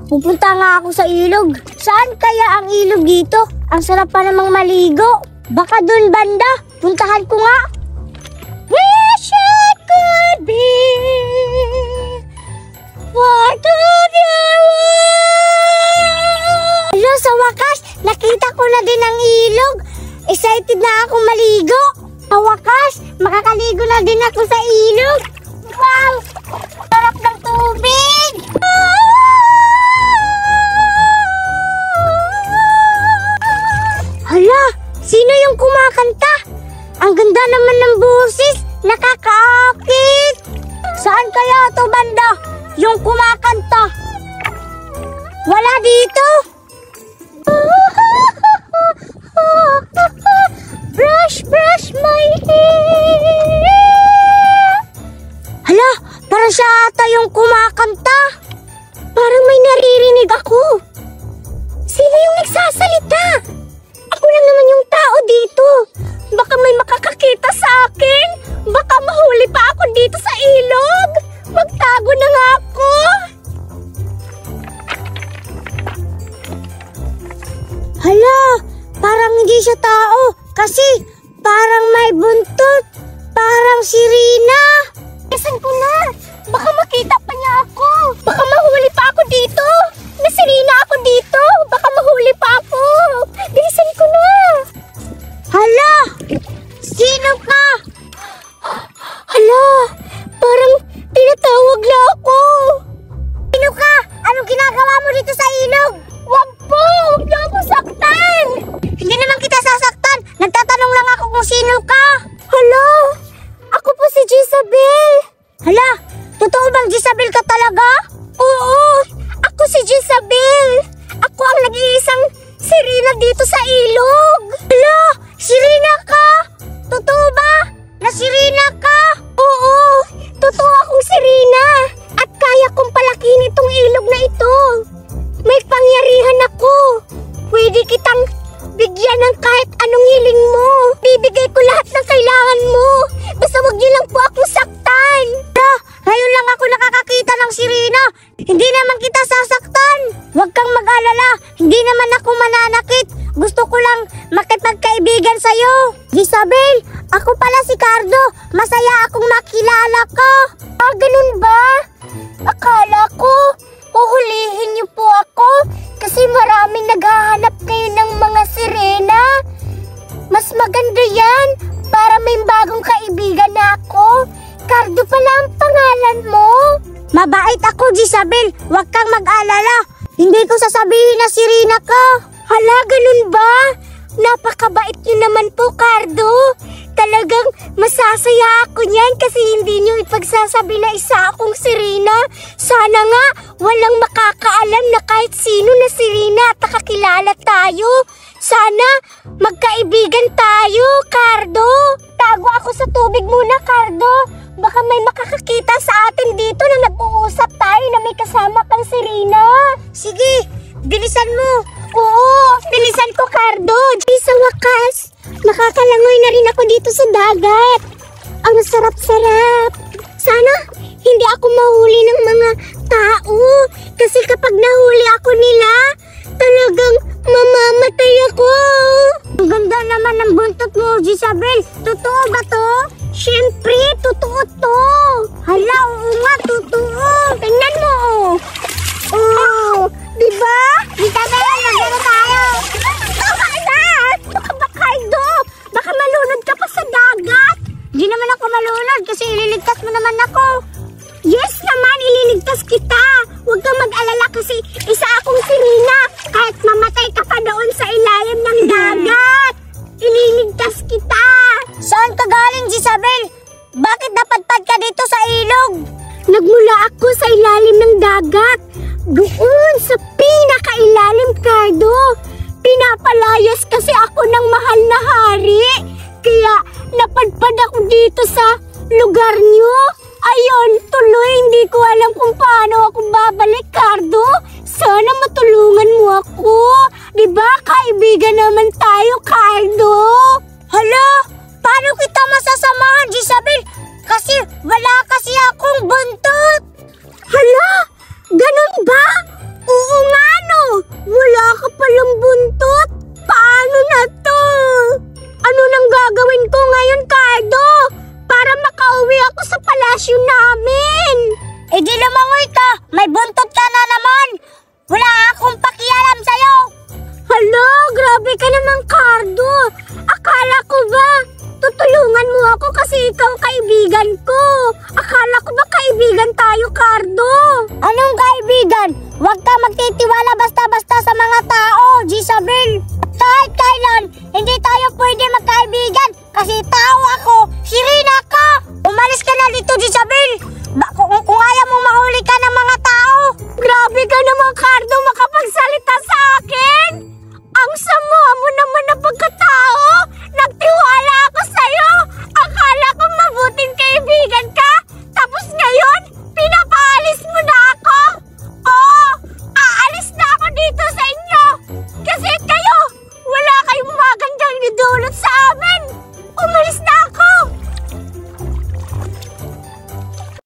Pupunta nga ako sa ilog. Saan kaya ang ilog dito? Ang sarap pa namang maligo. Baka dun banda. Puntahan ko nga. Wish it could be part of your world. Hello, sa wakas, nakita ko na din ang ilog. Excited na akong maligo. Sa wakas, makakaligo na din ako sa ilog. Wow! Sarap ng tubig! Hala! Sino yung kumakanta? Ang ganda naman ng boses! Nakakaakit! Saan kaya ito banda? Yung kumakanta? Wala dito? Brush, brush my hair! Hala, parang siya ata yung kumakanta. Parang may naririnig ako. Sino yung nagsasalita? Ako lang naman yung tao dito. Baka may makakakita sa akin. Baka mahuli pa ako dito sa ilog. Magtago na nga ako. Hala, parang hindi siya tao. Kasi parang may buntot. Parang si Rina. Bilisan ko na. Baka makita pa niya ako. Baka mahuli pa ako dito. Nasirina ako dito. Baka mahuli pa ako. Bilisan ko na. Hala! Sino ka? Hala! Parang tinatawag na ako. Sino ka? Anong ginagawa mo dito sa ilog? Wag po! Huwag niyo ako saktan! Hindi naman kita sasaktan. Nagtatanong lang ako kung sino ka. Hala! Ako po si Jezabel. Hala! Totoo bang Jezabel ka talaga? Oo! Ako si Jezabel. Ako ang nag-iisang sirena dito sa ilog. Hala! Sirena ka? Totoo ba? Na sirena ka? Oo! Totoo akong sirena. At kaya kong palakihin itong ilog na ito. May pangyarihan ako. Pwede kitang bigyan ng kahit anong hiling mo. Bibigay ko lahat ng kailangan mo. Basta wag niyo lang po akong saktan. Ngayon lang ako nakakakita ng sirena. Hindi naman kita sasaktan. Huwag kang mag-alala. Hindi naman ako mananakit. Gusto ko lang makipagkaibigan sa'yo. Jezabel, ako pala si Cardo. Masaya akong makilala ka. Ah, ganun ba? Akala ko, uhulihin niyo po ako. Kasi maraming naghahanap kayo ng mga sirena. Mas maganda yan. Para may bagong kaibigan na ako. Cardo pala ang pangalan mo. Mabait ako, Jezabel. Huwag kang mag-alala. Hindi ko sasabihin na sirena ka. Hala, ganun ba? Napakabait niyo naman po, Cardo. Talagang masasaya ako niyan kasi hindi niyo ipagsasabi na isa akong sirena. Sana nga walang makakaalam na kahit sino na sirena at nakakilala tayo. Sana magkaibigan tayo, Cardo. Tago ako sa tubig muna, Cardo. Baka may makakakita sa atin dito na nag-uusap tayo na may kasama kang sirena. Sige, bilisan mo. Oo, bilisan ko, Cardo. Sa wakas, makakalangoy na rin ako dito sa dagat. Ang sarap-sarap. Sana hindi ako mahuli ng mga tao. Kasi kapag nahuli ako nila, talagang mamamatay ako. Ang ganda naman ng buntot mo, Jezabel. Totoo ba to? Siyempre, totoo to. Hala, oo nga, totoo. Tingnan mo. Oh, diba? Jezabel, magano tayo. Tama na! Baka ba, Cardo? Baka malunod ka pa sa dagat. Di naman ako malunod kasi ililigtas mo naman ako. Yes naman, ililigtas kita. Huwag kang mag-alala kasi isa akong sirena. Kahit mamatay ka pa doon sa ilalim ng dagat. Ililigtas kita. Saan ka galing, Jezabel? Bakit napadpad ka dito sa ilog? Nagmula ako sa ilalim ng dagat. Doon sa pinakailalim, Cardo. Pinapalayas kasi ako ng mahal na hari. Kaya napadpad ako dito sa lugar nyo. Ayun, tuloy, hindi ko alam kung paano ako babalik, Cardo. Sana matulungan mo ako. Diba, kaibigan naman tayo, Cardo? Hala, paano kita masasamahan, Jezabel? Kasi wala kasi akong buntot. Hala, ganun ba? Oo, Huwag ka magtitiwala basta